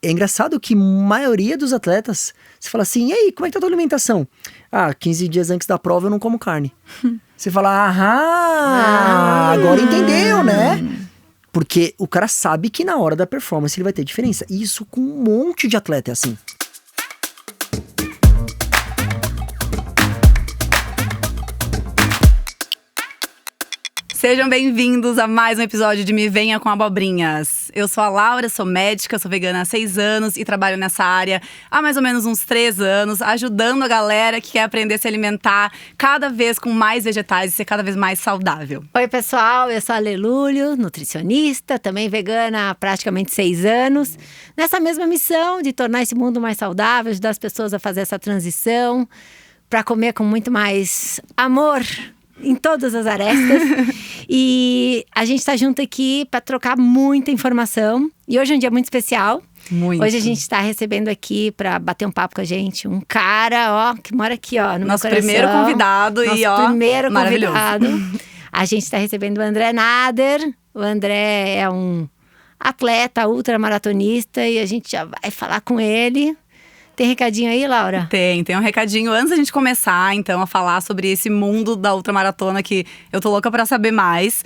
é engraçado que a maioria dos atletas, você fala assim, e aí, como é que tá a tua alimentação? 15 dias antes da prova eu não como carne. Você fala, agora entendeu, né? Porque o cara sabe que na hora da performance ele vai ter diferença. E isso com um monte de atleta é assim. Sejam bem-vindos a mais um episódio de Me Venha com Abobrinhas. Eu sou a Laura, sou médica, sou vegana há 6 anos e trabalho nessa área há mais ou menos uns 3 anos, ajudando a galera que quer aprender a se alimentar cada vez com mais vegetais e ser cada vez mais saudável. Oi, pessoal, eu sou a Lelúlio, nutricionista, também vegana há praticamente 6 anos. Nessa mesma missão de tornar esse mundo mais saudável, ajudar as pessoas a fazer essa transição para comer com muito mais amor em todas as arestas. E a gente tá junto aqui para trocar muita informação. E hoje é um dia muito especial. Muito. Hoje a gente está recebendo aqui para bater um papo com a gente um cara, que mora aqui, no nosso meu coração. Primeiro convidado. Nosso primeiro convidado. Maravilhoso. A gente está recebendo o André Nader. O André é um atleta ultramaratonista e a gente já vai falar com ele. Tem recadinho aí, Laura? Tem um recadinho antes da gente começar, então, a falar sobre esse mundo da ultramaratona que eu tô louca pra saber mais.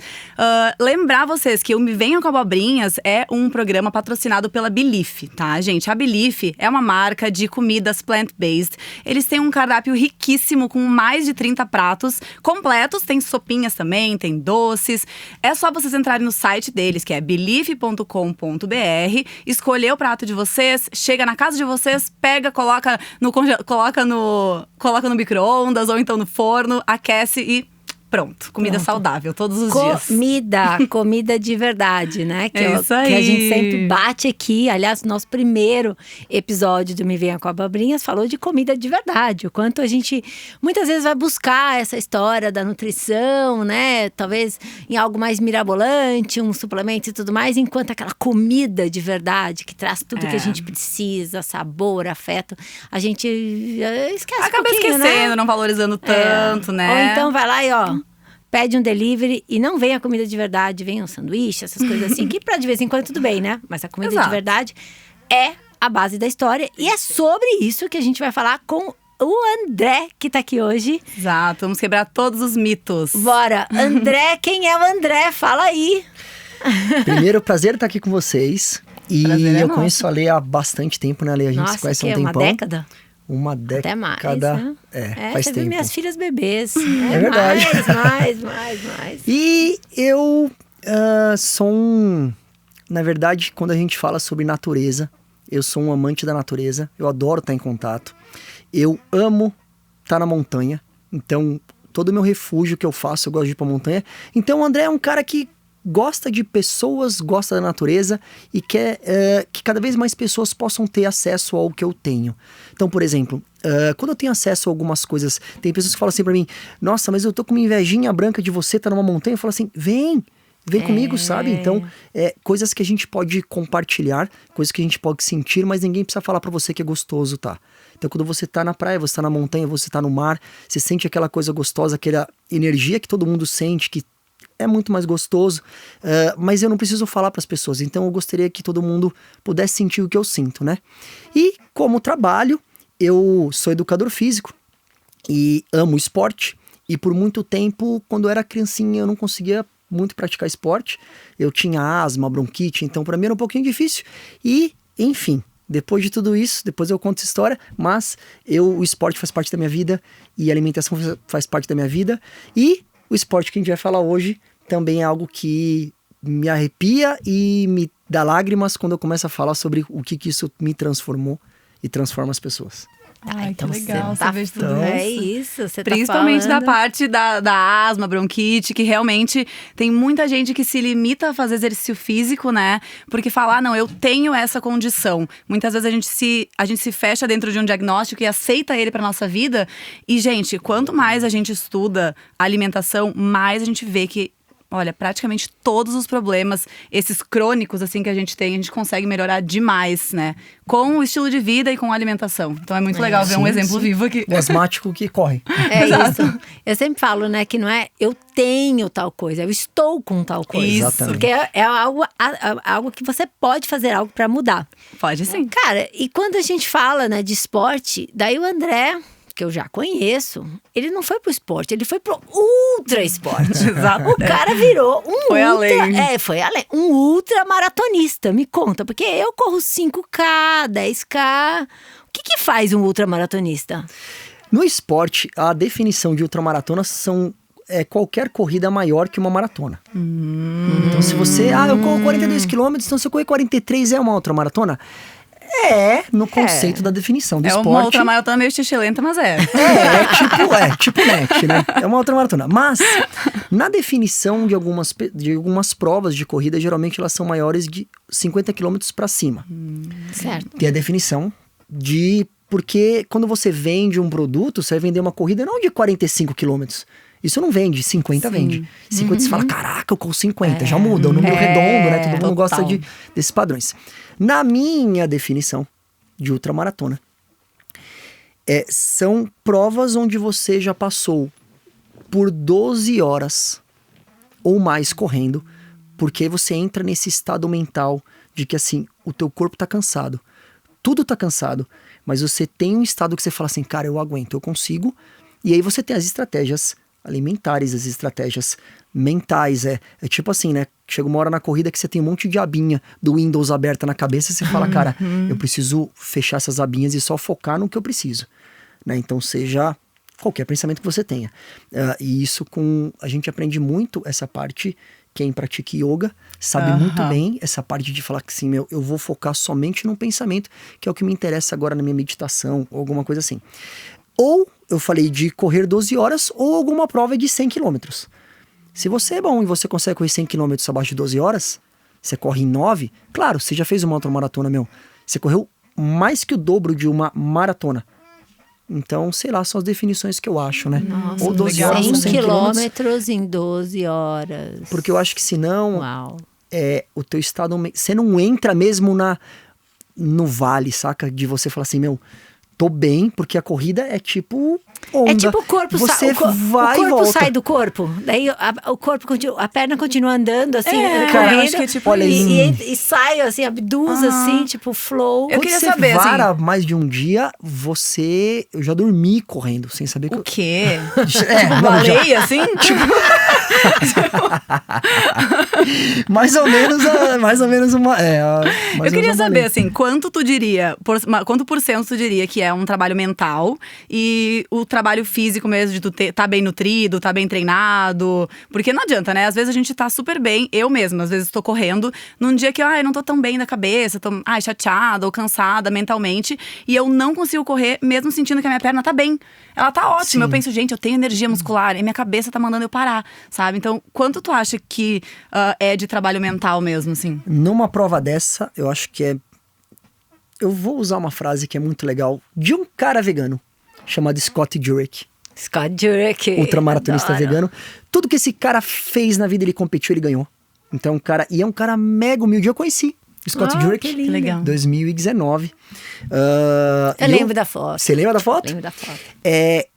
Lembrar vocês que o Me Venham com Abobrinhas é um programa patrocinado pela Belief, tá, gente? A Belief é uma marca de comidas plant-based. Eles têm um cardápio riquíssimo com mais de 30 pratos completos. Tem sopinhas também, tem doces. É só vocês entrarem no site deles, que é belief.com.br, escolher o prato de vocês, chega na casa de vocês, pega, coloca no micro-ondas ou então no forno, aquece e pronto. Comida saudável todos os dias. Comida de verdade, né? Que isso aí. Que a gente sempre bate aqui. Aliás, nosso primeiro episódio do Me Venha com Abobrinhas falou de comida de verdade. O quanto a gente muitas vezes vai buscar essa história da nutrição, né? Talvez em algo mais mirabolante, um suplemento e tudo mais, enquanto aquela comida de verdade que traz tudo que a gente precisa, sabor, afeto, a gente esquece Acaba esquecendo, né? não valorizando tanto, né? Ou então vai lá e pede um delivery e não vem a comida de verdade, vem um sanduíche, essas coisas assim, que pra de vez em quando tudo bem, né? Mas a comida de verdade é a base da história e é sobre isso que a gente vai falar com o André, que tá aqui hoje. Exato, vamos quebrar todos os mitos. Bora! André, quem é o André? Fala aí! Primeiro, prazer estar aqui com vocês. E eu nosso. conheço a Lê há bastante tempo, né, Lê? A gente se conhece há um tempão. Uma década? Uma década. Até mais, né? Faz você tempo. viu minhas filhas bebês. É verdade. Mais. E eu sou na verdade, quando a gente fala sobre natureza, eu sou um amante da natureza. Eu adoro estar em contato. Eu amo estar na montanha. Então, todo o meu refúgio que eu faço, eu gosto de ir pra montanha. Então, o André é um cara que gosta de pessoas, gosta da natureza e quer que cada vez mais pessoas possam ter acesso ao que eu tenho. Então, por exemplo, quando eu tenho acesso a algumas coisas, tem pessoas que falam assim pra mim, nossa, mas eu tô com uma invejinha branca de você, tá numa montanha. Eu falo assim, vem comigo, sabe? Então, coisas que a gente pode compartilhar, coisas que a gente pode sentir, mas ninguém precisa falar pra você que é gostoso, tá? Então, quando você tá na praia, você tá na montanha, você tá no mar, você sente aquela coisa gostosa, aquela energia que todo mundo sente, que é muito mais gostoso, mas eu não preciso falar para as pessoas, então eu gostaria que todo mundo pudesse sentir o que eu sinto, né? E como trabalho, eu sou educador físico e amo esporte, e por muito tempo, quando eu era criancinha, eu não conseguia muito praticar esporte, eu tinha asma, bronquite, então para mim era um pouquinho difícil, e enfim, depois de tudo isso, depois eu conto essa história, mas o esporte faz parte da minha vida, e a alimentação faz parte da minha vida, e o esporte que a gente vai falar hoje também é algo que me arrepia e me dá lágrimas quando eu começo a falar sobre o que isso me transformou e transforma as pessoas. Então que legal você saber de tudo isso. isso. É isso, você Principalmente tá falando. da parte da asma, bronquite, que realmente tem muita gente que se limita a fazer exercício físico, né? Porque falar, não, eu tenho essa condição. Muitas vezes a gente se fecha dentro de um diagnóstico e aceita ele pra nossa vida. E, gente, quanto mais a gente estuda a alimentação, mais a gente vê que olha, praticamente todos os problemas, esses crônicos, assim, que a gente tem, a gente consegue melhorar demais, né? Com o estilo de vida e com a alimentação. Então é muito legal ver um exemplo vivo aqui. O asmático que corre. É isso. Eu sempre falo, né, que não é eu tenho tal coisa, eu estou com tal coisa. Isso. Exatamente. Porque é algo que você pode fazer algo pra mudar. Pode sim. Cara, e quando a gente fala, né, de esporte, daí o André, que eu já conheço, ele não foi pro esporte, ele foi pro ultra esporte. Exato. O cara virou um Foi ultra, além. foi além, um ultra maratonista. Me conta, porque eu corro 5K, 10K. O que faz um ultra maratonista? No esporte, a definição de ultramaratona é qualquer corrida maior que uma maratona. Então, se você... eu corro 42 quilômetros, então se eu correr 43 é uma ultramaratona? No conceito da definição do esporte. É uma ultramaratona meio xixelenta, mas é. Tipo net, né? É uma ultramaratona. Mas, na definição de algumas provas de corrida, geralmente elas são maiores de 50 quilômetros para cima. Certo. Tem a definição de... Porque quando você vende um produto, você vai vender uma corrida não de 45 quilômetros. Isso não vende, 50 vende. 50 você fala, caraca, eu corro 50, já muda, o número redondo, né? Todo mundo gosta desses padrões. Na minha definição de ultramaratona, são provas onde você já passou por 12 horas ou mais correndo, porque você entra nesse estado mental de que assim, o teu corpo tá cansado, tudo tá cansado, mas você tem um estado que você fala assim, cara, eu aguento, eu consigo. E aí você tem as estratégias alimentares, as estratégias mentais. É tipo assim, né? Chega uma hora na corrida que você tem um monte de abinha do Windows aberta na cabeça e você fala, cara, eu preciso fechar essas abinhas e só focar no que eu preciso. Né? Então, seja qualquer pensamento que você tenha. E isso a gente aprende muito essa parte. Quem pratica yoga sabe muito bem essa parte de falar que assim, eu vou focar somente num pensamento, que é o que me interessa agora na minha meditação, ou alguma coisa assim. Ou, eu falei de correr 12 horas, ou alguma prova de 100 quilômetros. Se você é bom e você consegue correr 100 quilômetros abaixo de 12 horas, você corre em 9, claro, você já fez uma ultramaratona, você correu mais que o dobro de uma maratona. Então, sei lá, são as definições que eu acho, né? Nossa, ou 12 horas, 100 100 quilômetros em 12 horas. Porque eu acho que senão, Uau. O teu estado... Você não entra mesmo no vale, saca? De você falar assim, tô bem, porque a corrida é tipo onda. É tipo o corpo você vai e o corpo volta. sai do corpo. Daí o corpo continua, a perna continua andando assim, cara, correndo, eu acho que é tipo e sai assim, abduz assim, tipo flow. Eu Quando queria você saber, vara assim, mais de um dia, eu já dormi correndo, sem saber que o quê? Tipo, Baleia, assim? mais ou menos uma... Eu queria saber, assim, quanto por cento tu diria que é um trabalho mental e o trabalho físico mesmo, de tu tá bem nutrido, tá bem treinado. Porque não adianta, né? Às vezes a gente tá super bem, eu mesma, às vezes tô correndo num dia que eu não tô tão bem da cabeça, tô chateada ou cansada mentalmente, e eu não consigo correr mesmo sentindo que a minha perna tá bem. Ela tá ótima. Sim. Eu penso, gente, eu tenho energia muscular e minha cabeça tá mandando eu parar, sabe? Então, quanto tu acha que é de trabalho mental mesmo, assim? Numa prova dessa, eu acho que eu vou usar uma frase que é muito legal, de um cara vegano, chamado Scott Jurek. Scott Jurek. Ultramaratonista vegano. Tudo que esse cara fez na vida, ele competiu, ele ganhou. Então, é um cara mega humilde. Eu conheci Scott Jurek. Que legal. 2019. Eu lembro da foto. Você lembra da foto? Lembro da foto.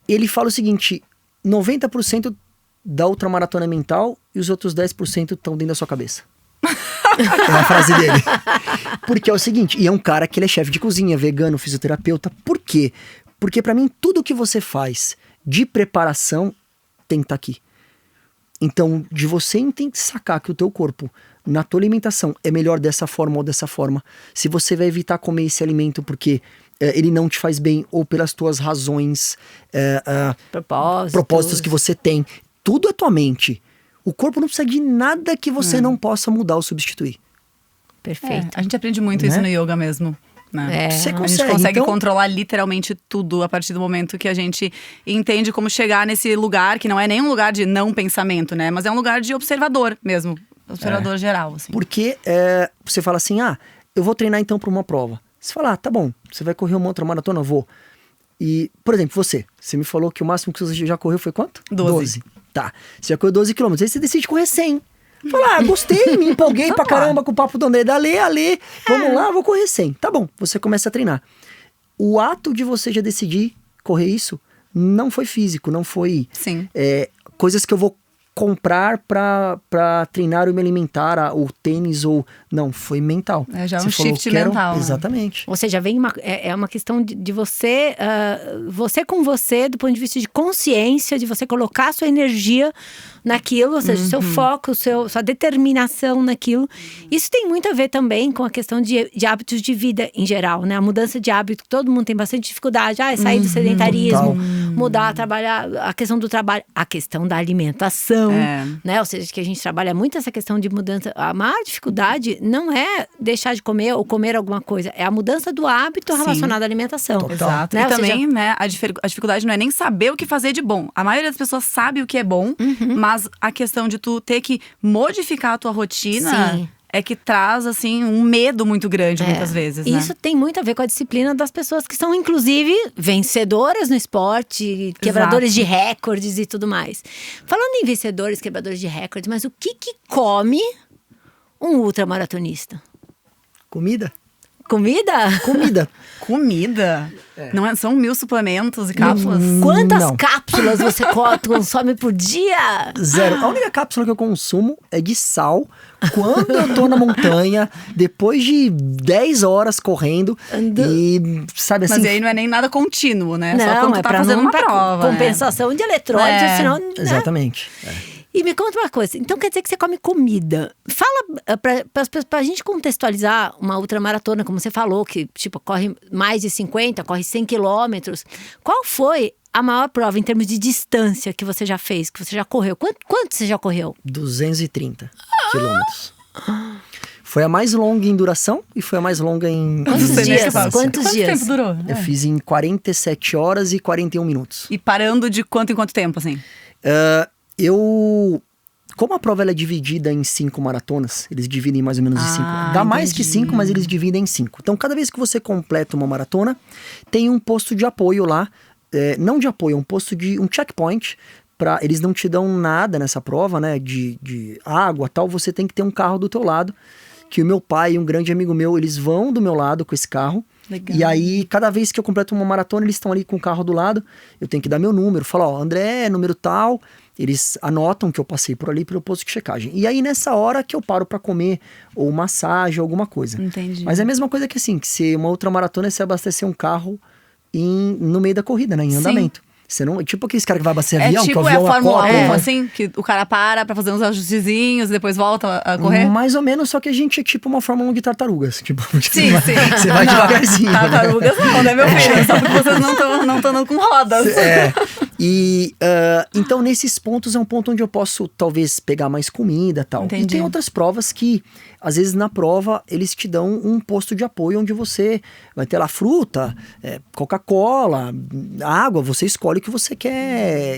Ele fala o seguinte, 90% da ultramaratona é mental e os outros 10% estão dentro da sua cabeça. É a frase dele. Porque é o seguinte, e é um cara que ele é chefe de cozinha, vegano, fisioterapeuta. Por quê? Porque pra mim, tudo que você faz de preparação tem que estar aqui. Então, de você sacar que o teu corpo, na tua alimentação, é melhor dessa forma ou dessa forma. Se você vai evitar comer esse alimento porque ele não te faz bem, ou pelas tuas razões, propósitos que você tem. Tudo é tua mente. O corpo não precisa de nada que você não possa mudar ou substituir. Perfeito. A gente aprende muito isso no yoga mesmo. Né? Você A consegue, gente consegue então... controlar literalmente tudo a partir do momento que a gente entende como chegar nesse lugar, que não é nem um lugar de não pensamento, né? Mas é um lugar de observador mesmo. Observador geral, assim. Porque você fala assim, eu vou treinar então para uma prova. Você fala, tá bom, você vai correr uma outra maratona? Vou. E, por exemplo, você me falou que o máximo que você já correu foi quanto? 12. Tá, você já correu 12 km, aí você decide correr 100. Fala, gostei, me empolguei pra caramba com o papo do André da Ale, vamos lá, vou correr 100. Tá bom, você começa a treinar. O ato de você já decidir correr isso não foi físico, não foi coisas que eu vou comprar pra treinar ou me alimentar, o tênis ou... Não, foi mental. Já um shift mental. Né? Exatamente. Ou seja, vem uma questão de você, você com você, do ponto de vista de consciência, de você colocar sua energia naquilo, ou seja, o seu foco, sua determinação naquilo. Isso tem muito a ver também com a questão de hábitos de vida em geral, né? A mudança de hábito, todo mundo tem bastante dificuldade. Sair do sedentarismo, mudar, trabalhar, a questão do trabalho, a questão da alimentação, né? Ou seja, que a gente trabalha muito essa questão de mudança. A maior dificuldade não é deixar de comer ou comer alguma coisa, é a mudança do hábito relacionado à alimentação. Total. Exato. Né? E também, né, a dificuldade não é nem saber o que fazer de bom. A maioria das pessoas sabe o que é bom, mas a questão de tu ter que modificar a tua rotina é que traz, assim, um medo muito grande muitas vezes, né? Isso tem muito a ver com a disciplina das pessoas que são, inclusive, vencedoras no esporte, quebradores de recordes e tudo mais. Falando em vencedores, quebradores de recordes, mas o que come um ultramaratonista? Comida? Comida? Comida? Não são 1000 suplementos e cápsulas? Quantas cápsulas você consome por dia? 0. A única cápsula que eu consumo é de sal. Quando eu tô na montanha, depois de 10 horas correndo. E, sabe assim... Mas aí não é nem nada contínuo, né? Não, só quando tu tá fazendo uma prova. Compensação de eletrólise, senão... Né? Exatamente. E me conta uma coisa, então quer dizer que você come comida. Fala pra gente contextualizar uma ultramaratona, como você falou, que tipo, corre mais de 50, corre 100 quilômetros. Qual foi a maior prova em termos de distância que você já fez, que você já correu? Quanto você já correu? 230 quilômetros. Foi a mais longa em duração e foi a mais longa em Quantos dias? Quanto tempo durou? Eu fiz em 47 horas e 41 minutos. E parando de quanto em quanto tempo, assim? Como a prova ela é dividida em 5 maratonas, eles dividem mais ou menos em 5. Dá mais que 5, mas eles dividem em 5. Então, cada vez que você completa uma maratona, tem um posto de apoio lá. Não de apoio, é um posto de um checkpoint. Eles não te dão nada nessa prova, né? De água e tal. Você tem que ter um carro do teu lado. Que o meu pai e um grande amigo meu, eles vão do meu lado com esse carro. Legal. E aí, cada vez que eu completo uma maratona, eles estão ali com o carro do lado. Eu tenho que dar meu número. Falar, André, número tal. Eles anotam que eu passei por ali pelo posto de checagem. E aí, nessa hora que eu paro pra comer, ou massagem, alguma coisa. Entendi. Mas é a mesma coisa que assim, que se uma outra maratona é você abastecer um carro no meio da corrida, né? Em andamento. Você não, tipo aqueles caras que vai abastecer avião, tipo, que o avião a Fórmula 1, acopla, assim, que o cara para fazer uns ajustezinhos, depois volta a correr? Mais ou menos, só que a gente é tipo uma Fórmula 1 de tartarugas. Tipo, Sim. Você vai devagarzinho. Tartarugas não, né, meu filho? Só porque vocês não estão andando com rodas. E então, nesses pontos é um ponto onde eu posso, talvez, pegar mais comida e tal. Entendi. E tem outras provas que, às vezes, na prova, eles te dão um posto de apoio onde você vai ter lá fruta, Coca-Cola, água, você escolhe o que você quer,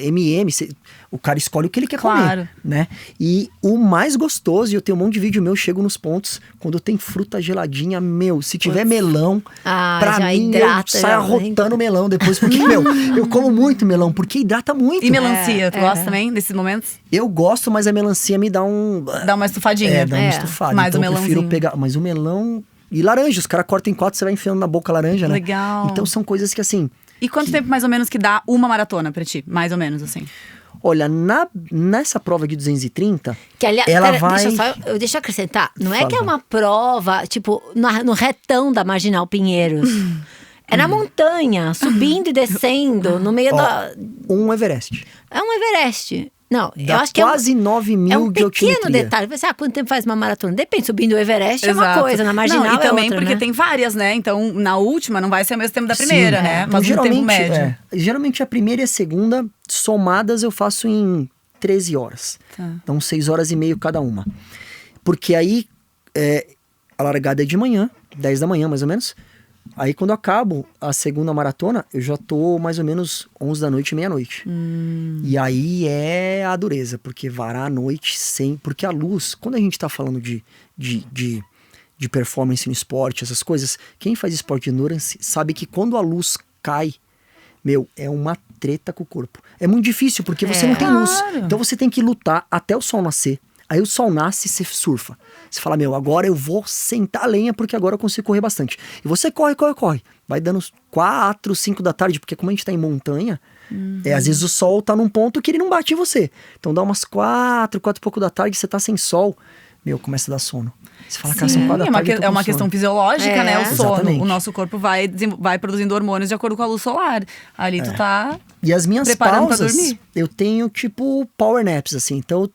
o cara escolhe o que ele quer comer, né? E o mais gostoso, e eu tenho um monte de vídeo meu, eu chego nos pontos, quando tem fruta geladinha, se tiver melão, pra mim, eu saio arrotando melão depois, porque, eu como muito melão, porque hidrata muito. E melancia, tu gosta também desses momentos? Eu gosto, mas a melancia me dá Dá uma estufadinha. Dá uma estufada. Mais então o melãozinho. Eu prefiro pegar, mas o melão... E laranja, os caras cortam em 4, você vai enfiando na boca a laranja, né? Legal. Então são coisas que assim... E quanto tempo mais ou menos que dá uma maratona pra ti? Mais ou menos, assim. Olha, nessa prova de 230, que, aliás, ela vai... Deixa eu acrescentar. Não é que é uma prova, tipo, no retão da Marginal Pinheiros. É na montanha, subindo e descendo, no meio da... Um Everest. É um Everest. Não, dá eu acho que quase 9 mil de altimetria. É um pequeno detalhe. Você quanto tempo faz uma maratona? Depende, subindo o Everest é uma coisa, na Marginal é outra, e também porque né? tem várias, né? Então, na última não vai ser o mesmo tempo da primeira, né? Mas no tempo médio. Geralmente a primeira e a segunda, somadas, eu faço em 13 horas. Tá. Então, 6 horas e meia cada uma. Porque aí, a largada é de manhã, 10 da manhã mais ou menos. Aí quando eu acabo a segunda maratona, eu já tô mais ou menos 11 da noite, meia-noite. E aí é a dureza, porque varar a noite sem... Porque a luz, quando a gente tá falando de performance no esporte, essas coisas, quem faz esporte de endurance sabe que quando a luz cai é uma treta com o corpo. É muito difícil, porque você não tem luz. Então você tem que lutar até o sol nascer. Aí o sol nasce e você surfa. Você fala, agora eu vou sentar a lenha, porque agora eu consigo correr bastante. E você corre. Vai dando 4, 5 da tarde, porque como a gente tá em montanha, às vezes o sol tá num ponto que ele não bate em você. Então dá umas 4 e pouco da tarde, você tá sem sol. Começa a dar sono. Você fala, cara, são 4 da tarde, é uma questão fisiológica, né? O sono. Exatamente. O nosso corpo vai produzindo hormônios de acordo com a luz solar. Ali tu tá E as minhas preparando pausas, pra dormir. eu tenho tipo power naps, assim. Então eu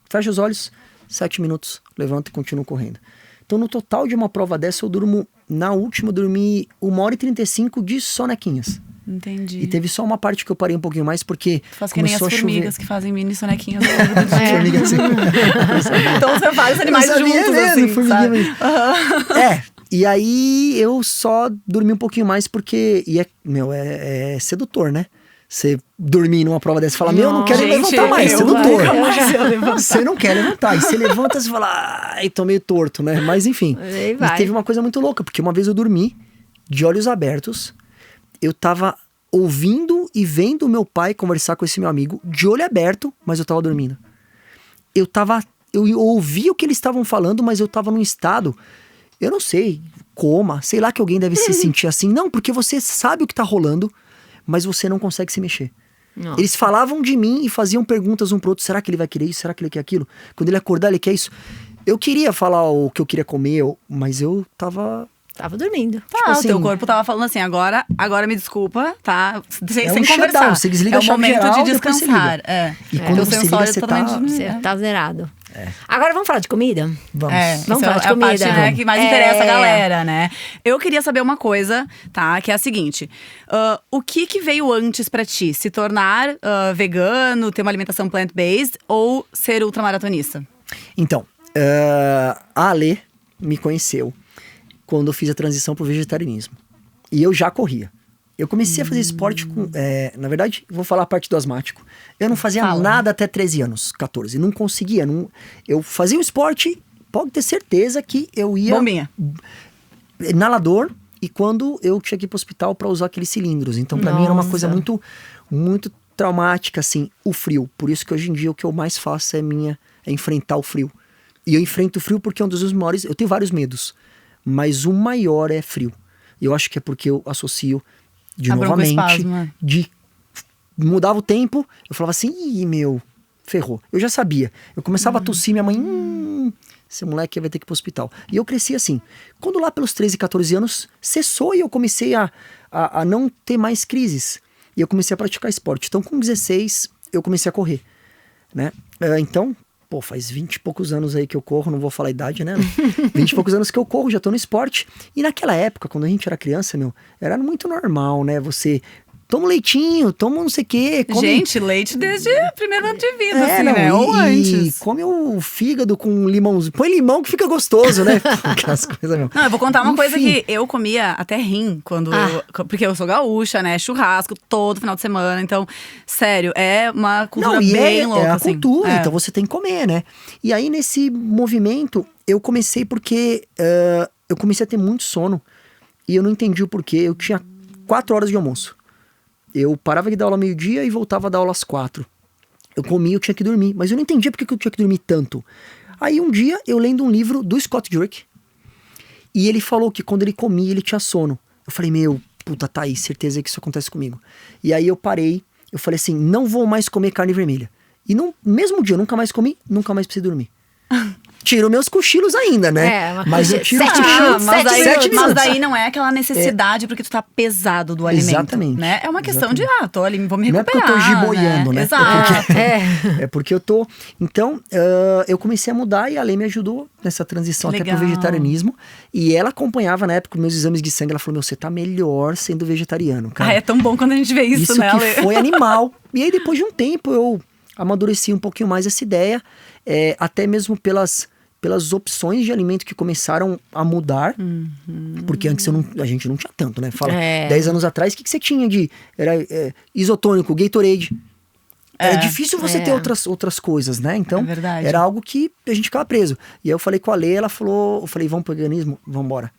fecho os olhos, 7 minutos, levanto e continuo correndo. Então no total de uma prova dessa, eu durmo, na última eu dormi 1h35 de sonequinhas. Entendi. E teve só uma parte que eu parei um pouquinho mais, porque Tu faz que nem as começou a chover. formigas que fazem mini sonequinhas ao longo do dia. Formiga assim. Então você faz animais juntos, assim, formiguinha sabe? mesmo. E aí eu só dormi um pouquinho mais, porque é sedutor, né? Você dormir numa prova dessa e falar, não quero levantar mais, sedutor. Você não quer levantar. E você levanta e você fala, ai, tô meio torto, né? Mas enfim. E teve uma coisa muito louca, porque uma vez eu dormi de olhos abertos. Eu tava ouvindo e vendo o meu pai conversar com esse meu amigo de olho aberto, mas eu tava dormindo. Eu ouvi o que eles estavam falando, mas eu tava num estado, eu não sei, coma, sei lá, que alguém deve se sentir assim. Não, porque você sabe o que tá rolando, mas você não consegue se mexer. Nossa. Eles falavam de mim e faziam perguntas um pro outro. Será que ele vai querer isso? Será que ele quer aquilo? Quando ele acordar, ele quer isso. Eu queria falar o que eu queria comer, mas eu tava dormindo. Tá, o teu corpo tava falando assim, agora me desculpa, tá? Sem conversar. Shutdown, você desliga é a o chave momento geral, de descansar. E quando você liga, você tá zerado. Agora vamos falar de comida? Vamos falar de comida. É a parte, né, que mais interessa a galera, né? Eu queria saber uma coisa, tá? Que é a seguinte. O que veio antes pra ti? Se tornar vegano, ter uma alimentação plant-based ou ser ultramaratonista? Então, a Ale me conheceu quando eu fiz a transição pro vegetarianismo. E eu já corria. Eu comecei a fazer esporte com... na verdade, vou falar a parte do asmático. Eu não fazia nada até 13 anos, 14. Não conseguia. Eu fazia o esporte, pode ter certeza que eu ia... Bombinha. Inalador. E quando eu tinha que ir pro hospital para usar aqueles cilindros. Então, pra mim, era uma coisa muito, muito traumática, assim, o frio. Por isso que hoje em dia o que eu mais faço é enfrentar o frio. E eu enfrento o frio porque é um dos meus maiores... Eu tenho vários medos. Mas o maior é frio. E eu acho que é porque eu associo... novamente, mudava o tempo, eu falava assim, ferrou. Eu já sabia. Eu começava a tossir, minha mãe, esse moleque vai ter que ir pro hospital. E eu cresci assim. Quando lá pelos 13, 14 anos, cessou e eu comecei a não ter mais crises. E eu comecei a praticar esporte. Então com 16, eu comecei a correr, né? Então, faz 20 e poucos anos aí que eu corro, não vou falar a idade, né? 20 e poucos anos que eu corro, já tô no esporte. E naquela época, quando a gente era criança, era muito normal, né? Você toma um leitinho, toma não sei o quê. Come... Gente, leite desde o primeiro ano de vida, assim, né? Ou antes. Come o fígado com limãozinho. Põe limão que fica gostoso, né? Aquelas coisas mesmo. Não, eu vou contar uma coisa que eu comia até rim quando porque eu sou gaúcha, né? Churrasco todo final de semana. Então, sério, é uma cultura bem louca, é a assim. cultura, então você tem que comer, né? E aí, nesse movimento, eu comecei porque eu comecei a ter muito sono. E eu não entendi o porquê. Eu tinha 4 horas de almoço. Eu parava de dar aula meio-dia e voltava a dar aula às 4. Eu comia, eu tinha que dormir. Mas eu não entendia porque eu tinha que dormir tanto. Aí um dia, eu lendo um livro do Scott Jurek. E ele falou que quando ele comia, ele tinha sono. Eu falei, puta, tá aí, certeza que isso acontece comigo. E aí eu parei, eu falei assim, não vou mais comer carne vermelha. E no mesmo dia, eu nunca mais comi, nunca mais precisei dormir. Tiro meus cochilos ainda, né? Mas eu tiro 7 minutos. Mas daí não é aquela necessidade porque tu tá pesado do alimento. Exatamente. Né? É uma questão de, tô ali, vou me recuperar. Não é porque eu tô giboiando, né? Exato. É porque eu tô... Então, eu comecei a mudar e a Lê me ajudou nessa transição até pro vegetarianismo. E ela acompanhava, na época, meus exames de sangue. Ela falou, você tá melhor sendo vegetariano, cara. É tão bom quando a gente vê isso, né, que foi animal. E aí, depois de um tempo, eu amadureci um pouquinho mais essa ideia. Até mesmo pelas opções de alimento que começaram a mudar. Porque antes a gente não tinha tanto, né? Fala, 10 anos atrás, o que você tinha de... Era isotônico, Gatorade. Era difícil você ter outras coisas, né? Então, era algo que a gente ficava preso. E aí eu falei com a Lê, ela falou... Eu falei, vamos pro veganismo? Vamos embora.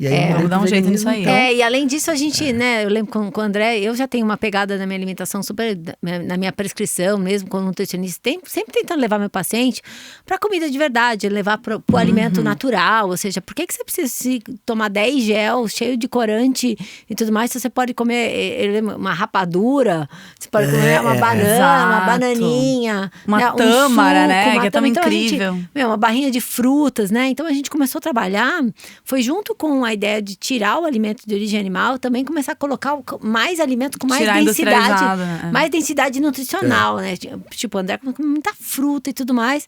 E aí vamos dar um jeito nisso aí. Então, E além disso, a gente, né, eu lembro com o André, eu já tenho uma pegada na minha alimentação super, na minha prescrição mesmo, como nutricionista, sempre tentando levar meu paciente para comida de verdade, levar para o alimento natural, ou seja, por que você precisa tomar 10 gel cheio de corante e tudo mais, se você pode comer uma rapadura, você pode comer uma banana, uma bananinha, uma né, tâmara, suco, né, que é tão então incrível. uma barrinha de frutas, né, então a gente começou a trabalhar, foi junto com a ideia de tirar o alimento de origem animal, também começar a colocar mais alimento com mais densidade, né? mais densidade nutricional, né? Tipo, o André com muita fruta e tudo mais.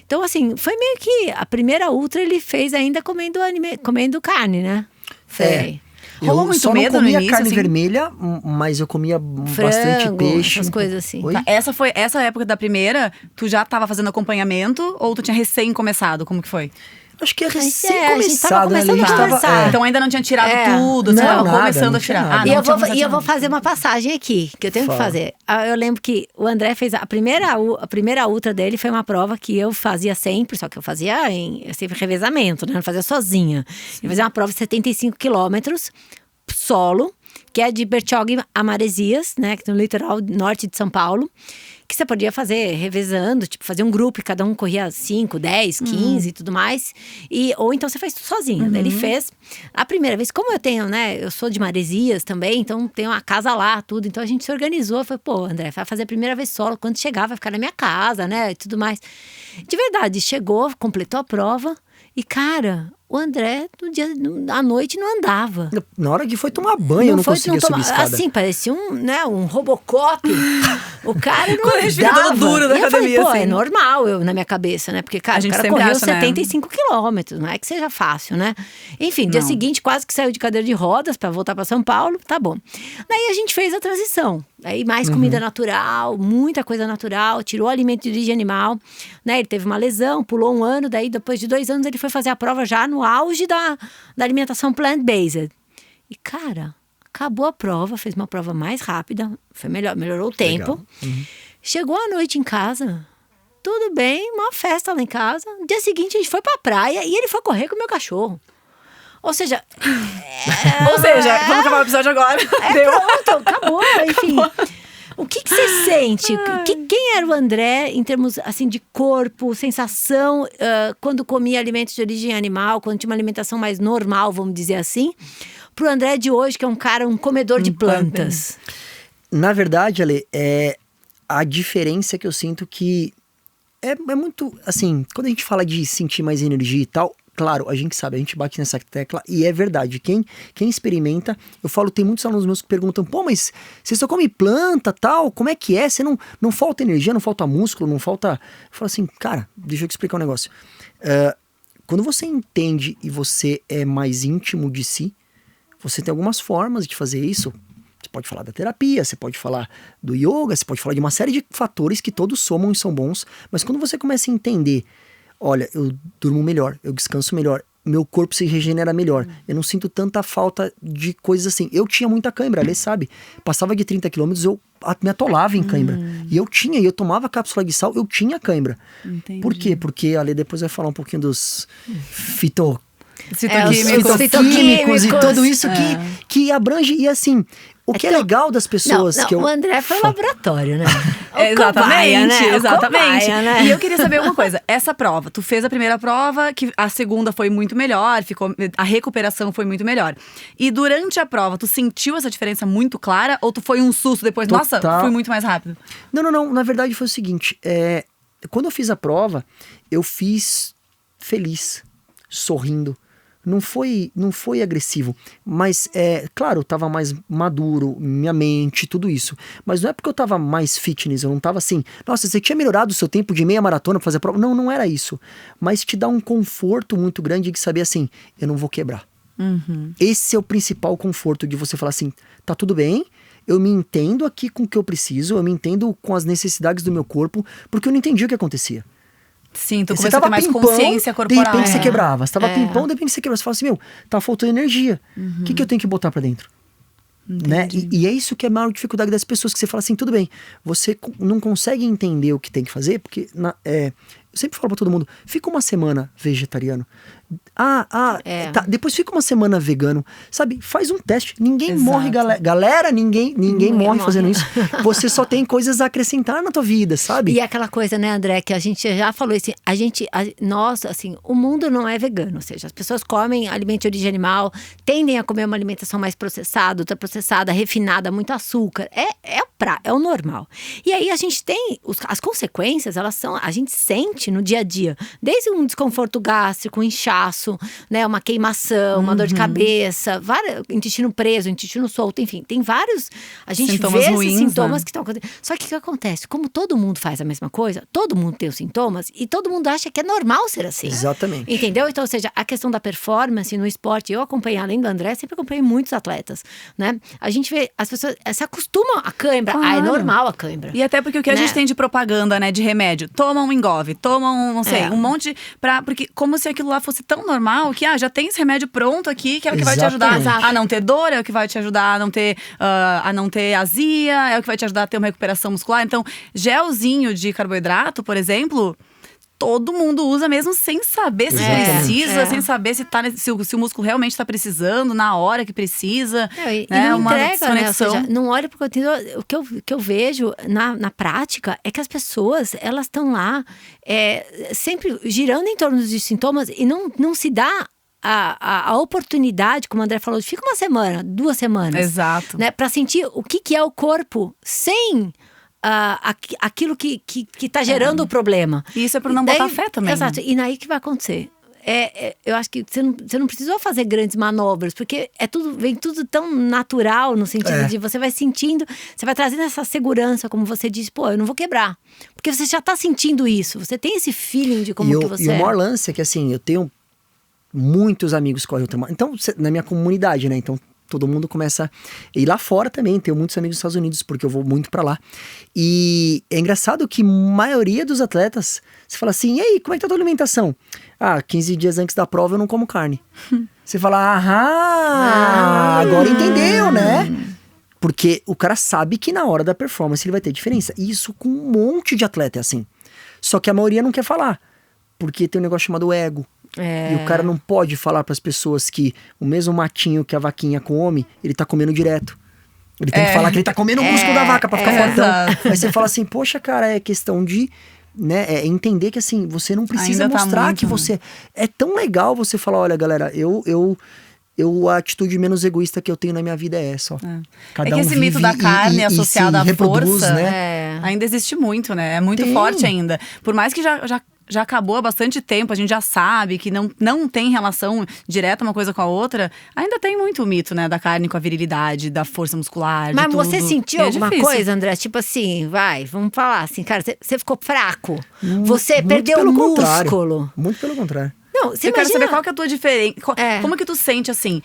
Então, assim, foi meio que a primeira ultra ele fez ainda comendo carne, né? Rolou muito só medo não comia no início, carne assim? vermelha, mas eu comia bastante Frango, peixe. essas coisas assim. Oi? Essa época da primeira, tu já tava fazendo acompanhamento ou tu tinha recém começado? Como que foi? Acho que é a gente recém-começado, tava né? começando a conversar. Então ainda não tinha tirado tudo, você Não, tava nada, começando não a tirar. tinha nada. E eu vou fazer uma passagem aqui, que eu tenho que fazer. Eu lembro que o André fez a primeira ultra dele foi uma prova que eu fazia sempre, só que eu fazia sempre revezamento, né? Não fazia sozinha. Eu fazia uma prova de 75 quilômetros, solo, que é de Bertioga a Maresias, né? No litoral norte de São Paulo. Que você podia fazer revezando, tipo, fazer um grupo e cada um corria 5, 10, 15 e tudo mais. Ou então você faz tudo sozinho. Daí ele fez. A primeira vez, como eu tenho, né? Eu sou de Maresias também, então tenho uma casa lá, tudo. Então a gente se organizou. Foi, pô, André, vai fazer a primeira vez solo. Quando chegar, vai ficar na minha casa, né? E tudo mais. De verdade, chegou, completou a prova. E, cara, o André, à noite, não andava. Na hora que foi tomar banho, eu não conseguia subir escada. Assim, parecia um Robocop. O cara não Quando a gente fica andava. todo duro na E eu falei, academia, pô, assim. é normal na minha cabeça, né? Porque, cara, A gente o cara sempre correu acha, né? 75 quilômetros. Não é que seja fácil, né? Enfim, dia seguinte, quase que saiu de cadeira de rodas pra voltar pra São Paulo. Tá bom. Daí a gente fez a transição. Aí mais comida natural, muita coisa natural, tirou alimento de origem animal, né? Ele teve uma lesão, pulou um ano, daí depois de 2 anos ele foi fazer a prova já no auge da alimentação plant-based. E, cara, acabou a prova, fez uma prova mais rápida, foi melhorou o tempo. Chegou à noite em casa, tudo bem, uma festa lá em casa. No dia seguinte a gente foi pra praia e ele foi correr com o meu cachorro. Ou seja... vamos acabar o episódio agora. Pronto, acabou, enfim. O que você sente? Quem era o André em termos assim de corpo, sensação, quando comia alimentos de origem animal, quando tinha uma alimentação mais normal, vamos dizer assim, pro André de hoje, que é um comedor de plantas? Na verdade, Ale, a diferença que eu sinto que é muito, assim, quando a gente fala de sentir mais energia e tal, claro, a gente sabe, a gente bate nessa tecla e é verdade. Quem experimenta, eu falo, tem muitos alunos meus que perguntam, pô, mas você só come planta, tal, como é que é? Você não falta energia, não falta músculo, não falta... Eu falo assim, cara, deixa eu te explicar um negócio. Quando você entende e você é mais íntimo de si, você tem algumas formas de fazer isso. Você pode falar da terapia, você pode falar do yoga, você pode falar de uma série de fatores que todos somam e são bons, mas quando você começa a entender, olha, eu durmo melhor, eu descanso melhor, meu corpo se regenera melhor, eu não sinto tanta falta de coisas assim. Eu tinha muita cãibra, Ale sabe, passava de 30 quilômetros, eu me atolava em cãibra, e eu tomava cápsula de sal, eu tinha cãibra. Entendi. Por quê? Porque a Ale depois vai falar um pouquinho dos fitoquímicos e tudo isso que abrange, e assim, o que é legal das pessoas que eu... O André foi um laboratório, né? Exatamente. E eu queria saber uma coisa, essa prova, tu fez a primeira prova, que a segunda foi muito melhor, a recuperação foi muito melhor. E durante a prova, tu sentiu essa diferença muito clara, ou tu foi um susto depois, nossa, fui muito mais rápido? Não, na verdade foi o seguinte, quando eu fiz a prova, eu fiz feliz, sorrindo. Não foi agressivo, mas claro, eu tava mais maduro, minha mente, tudo isso. Mas não é porque eu tava mais fitness, eu não tava assim, nossa, você tinha melhorado o seu tempo de meia maratona pra fazer a prova. Não era isso. Mas te dá um conforto muito grande de saber assim, eu não vou quebrar. Esse é o principal conforto de você falar assim, tá tudo bem, eu me entendo aqui com o que eu preciso, eu me entendo com as necessidades do meu corpo, porque eu não entendi o que acontecia. Sim, tu começou a ter mais consciência corporal. De repente você quebrava. Você tava pimpão, de repente você quebrava. Você fala assim, tá faltando energia. O que eu tenho que botar pra dentro? Né? E é isso que é a maior dificuldade das pessoas, que você fala assim, tudo bem, você não consegue entender o que tem que fazer, porque eu sempre falo pra todo mundo, fica uma semana vegetariano, Tá, depois fica uma semana vegano. Sabe, faz um teste. Ninguém Exato. morre, galera. Ninguém morre fazendo isso. Você só tem coisas a acrescentar na tua vida, sabe? E aquela coisa, né, André, que a gente já falou assim, nós, assim, o mundo não é vegano, ou seja, as pessoas comem alimento de origem animal, tendem a comer uma alimentação mais processada, ultraprocessada, refinada, muito açúcar, é o normal. E aí a gente tem, as consequências, a gente sente no dia a dia, desde um desconforto gástrico, um inchaço, né, uma queimação, uma dor de cabeça, intestino preso, intestino solto, enfim, tem vários, a gente Sintomas vê ruins, esses sintomas, né? que estão acontecendo. Só que o que acontece? Como todo mundo faz a mesma coisa, todo mundo tem os sintomas e todo mundo acha que é normal ser assim. Exatamente. Entendeu? Então, ou seja, a questão da performance no esporte, eu acompanhei, além do André, sempre acompanhei muitos atletas, né? A gente vê, as pessoas se acostumam à cãibra. Claro. É normal a cãibra. E até porque o que a Né? gente tem de propaganda, né, de remédio, toma um Engove, toma um, não sei, É. um monte porque como se aquilo lá fosse tão normal que já tem esse remédio pronto aqui, que é o que vai te ajudar Exatamente. a não ter dor, é o que vai te ajudar a não ter azia, é o que vai te ajudar a ter uma recuperação muscular. Então, gelzinho de carboidrato, por exemplo, todo mundo usa mesmo sem saber se precisa, sem saber se o músculo realmente está precisando, na hora que precisa. E né? não Uma entrega, né? Ou desconexão. seja, não olha porque o que eu vejo na prática é que as pessoas, elas estão lá sempre girando em torno dos sintomas e não se dá a oportunidade, como o André falou, fica uma semana, 2 semanas. Exato. Né, para sentir o que é o corpo sem aquilo que tá gerando o problema. E isso é por não botar fé também. Exato. E naí que vai acontecer? Eu acho que você não precisou fazer grandes manobras, porque vem tudo tão natural no sentido de você vai sentindo, você vai trazendo essa segurança, como você disse, eu não vou quebrar. Porque você já tá sentindo isso, você tem esse feeling de como que você E o maior lance é que, assim, eu tenho muitos amigos que correm ultramaraton. Então, na minha comunidade, né? Então, todo mundo começa a ir lá fora também. Tenho muitos amigos nos Estados Unidos, porque eu vou muito pra lá. E é engraçado que a maioria dos atletas, você fala assim, e aí, como é que tá a tua alimentação? 15 dias antes da prova eu não como carne. Você fala, agora entendeu, né? Porque o cara sabe que na hora da performance ele vai ter diferença. E isso com um monte de atleta é assim. Só que a maioria não quer falar, porque tem um negócio chamado ego. E o cara não pode falar para as pessoas que o mesmo matinho que a vaquinha come, ele tá comendo direto. Ele tem que falar que ele tá comendo o músculo da vaca pra ficar fortão. Aí você fala assim, poxa, cara, é questão de, né, entender que assim, você não precisa Ainda tá mostrar muito, que você... É tão legal você falar, olha, galera, a atitude menos egoísta que eu tenho na minha vida é essa, ó. Cada que esse mito da carne associada à força, né? ainda existe muito, né? É muito forte ainda. Por mais que já acabou há bastante tempo, a gente já sabe que não tem relação direta uma coisa com a outra, ainda tem muito o mito, né, da carne com a virilidade, da força muscular, Mas de tudo. você sentiu alguma difícil. coisa, André? Tipo assim, vamos falar assim, cara, você ficou fraco, você Muito perdeu pelo músculo. contrário. Muito pelo contrário. Não, você Eu quero imagina... saber qual que é a tua diferença. Como que tu sente, assim,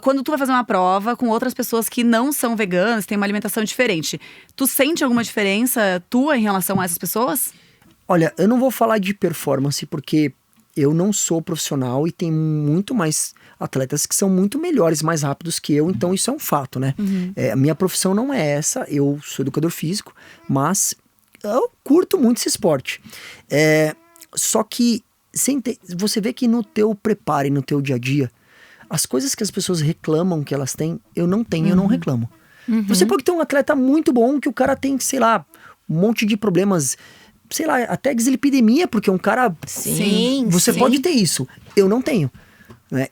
quando tu vai fazer uma prova com outras pessoas que não são veganas, têm uma alimentação diferente. Tu sente alguma diferença tua em relação a essas pessoas? Olha, eu não vou falar de performance porque eu não sou profissional e tem muito mais atletas que são muito melhores, mais rápidos que eu, então isso é um fato, né? A minha profissão não é essa, eu sou educador físico, mas eu curto muito esse esporte. Só que você vê que no teu preparo e no teu dia a dia, as coisas que as pessoas reclamam que elas têm, eu não tenho, eu não reclamo. Você pode ter um atleta muito bom que o cara tem, sei lá, um monte de problemas, sei lá, até dislipidemia, porque um cara... Sim, você sim. pode ter isso. Eu não tenho. Né?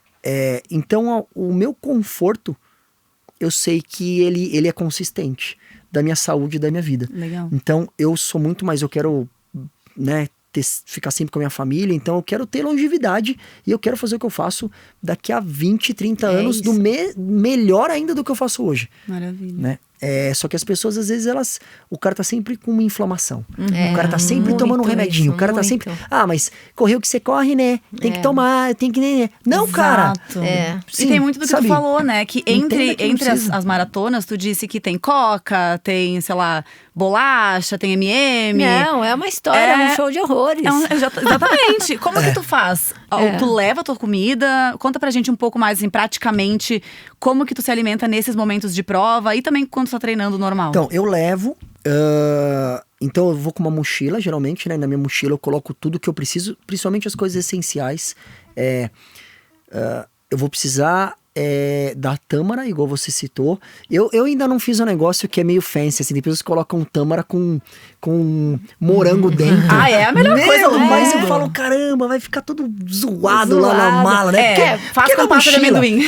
Então, o meu conforto, eu sei que ele é consistente da minha saúde e da minha vida. Legal. Então, eu sou muito mais... Eu quero, né, ficar sempre com a minha família. Então, eu quero ter longevidade e eu quero fazer o que eu faço daqui a 20, 30 anos melhor ainda do que eu faço hoje. Maravilha. Né? Só que as pessoas, às vezes, o cara tá sempre com uma inflamação. O cara tá sempre tomando um remedinho. isso, o cara tá muito. sempre... mas correu que você corre, né? Tem que tomar, tem que... Né? Não, cara! E tem muito do que tu falou, né? Que entre precisa. as maratonas, tu disse que tem coca, tem, sei lá, bolacha, tem M&M. Não, é uma história, é um show de horrores. Exatamente. Como que tu faz? Tu leva a tua comida? Conta pra gente um pouco mais, assim, praticamente, como que tu se alimenta nesses momentos de prova e também quando tu tá treinando normal. Então, eu levo... então, eu vou com uma mochila, geralmente, né? Na minha mochila eu coloco tudo que eu preciso, principalmente as coisas essenciais. Eu vou precisar da tâmara, igual você citou. Eu ainda não fiz um negócio que é meio fancy, assim. Depois você coloca um tâmara com morango dentro. É a melhor coisa do mundo. Mas eu falo, caramba, vai ficar todo zoado lá na mala, né? Faz com pasta de amendoim.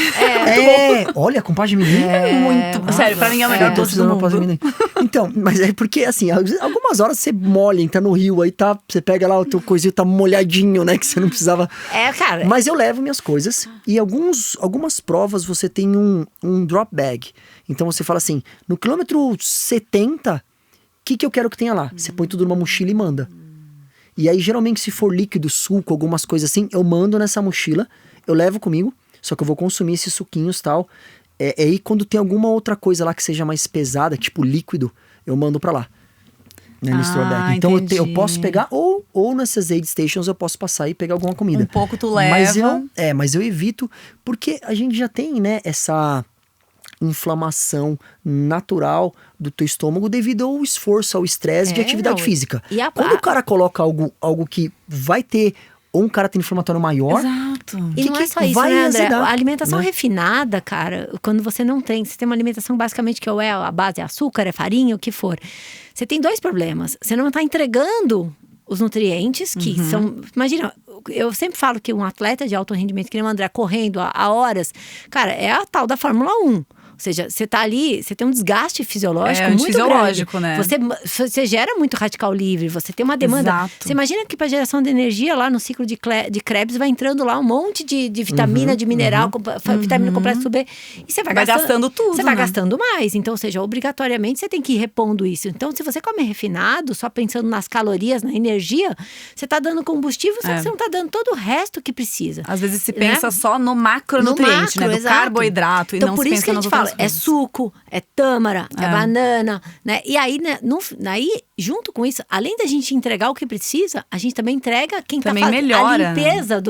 Olha, com pasta de amendoim. Muito. Sério, pra mim é o melhor doce do mundo. Então, mas é porque, assim, algumas horas você molha, entra no rio, aí você pega lá, o teu coisinho tá molhadinho, né? Que você não precisava. Cara. Mas eu levo minhas coisas e algumas provas você tem um drop bag. Então você fala assim, no quilômetro 70, o que eu quero que tenha lá? Você põe tudo numa mochila e manda. E aí, geralmente, se for líquido, suco, algumas coisas assim, eu mando nessa mochila, eu levo comigo, só que eu vou consumir esses suquinhos e tal. E quando tem alguma outra coisa lá que seja mais pesada, tipo líquido, eu mando pra lá. Né, nesse drop bag. Então eu posso pegar, ou nessas aid stations eu posso passar e pegar alguma comida. Um pouco tu leva. Mas eu evito, porque a gente já tem, né, essa inflamação natural do teu estômago devido ao esforço, ao estresse de atividade física. Quando o cara coloca algo que vai ter ou um caráter inflamatório maior. Exato. E não é só isso, né, André? A alimentação refinada, cara, quando você não tem, você tem uma alimentação basicamente que a base é açúcar, é farinha, o que for. Você tem 2 problemas. Você não está entregando os nutrientes, que são... Imagina, eu sempre falo que um atleta de alto rendimento, que nem o André, correndo há horas, cara, é a tal da Fórmula 1. Ou seja, você tá ali, você tem um desgaste fisiológico muito fisiológico, grande. Né? Você gera muito radical livre, você tem uma demanda. Exato. Você imagina que para geração de energia lá no ciclo de Krebs vai entrando lá um monte de vitamina, de mineral, vitamina complexo B. E você vai gastando tudo. Você vai gastando mais. Então, ou seja, obrigatoriamente você tem que ir repondo isso. Então, se você come refinado, só pensando nas calorias, na energia, você tá dando combustível, só que você não tá dando todo o resto que precisa. Às vezes se pensa só no macronutriente, né? Do carboidrato. Então, e não por se isso que a gente fala, é suco, é tâmara, é banana, né? E aí, né, aí, junto com isso, além da gente entregar o que precisa, a gente também entrega quem também tá fazendo a limpeza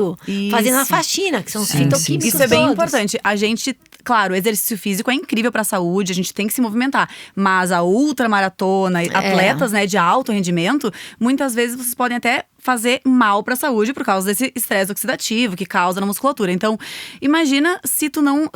fazendo a faxina, que são os fitoquímicos. Isso é bem importante. A gente, claro, o exercício físico é incrível pra saúde, a gente tem que se movimentar. Mas a ultramaratona, atletas, né, de alto rendimento, muitas vezes vocês podem até fazer mal pra saúde por causa desse estresse oxidativo que causa na musculatura. Então, imagina se tu não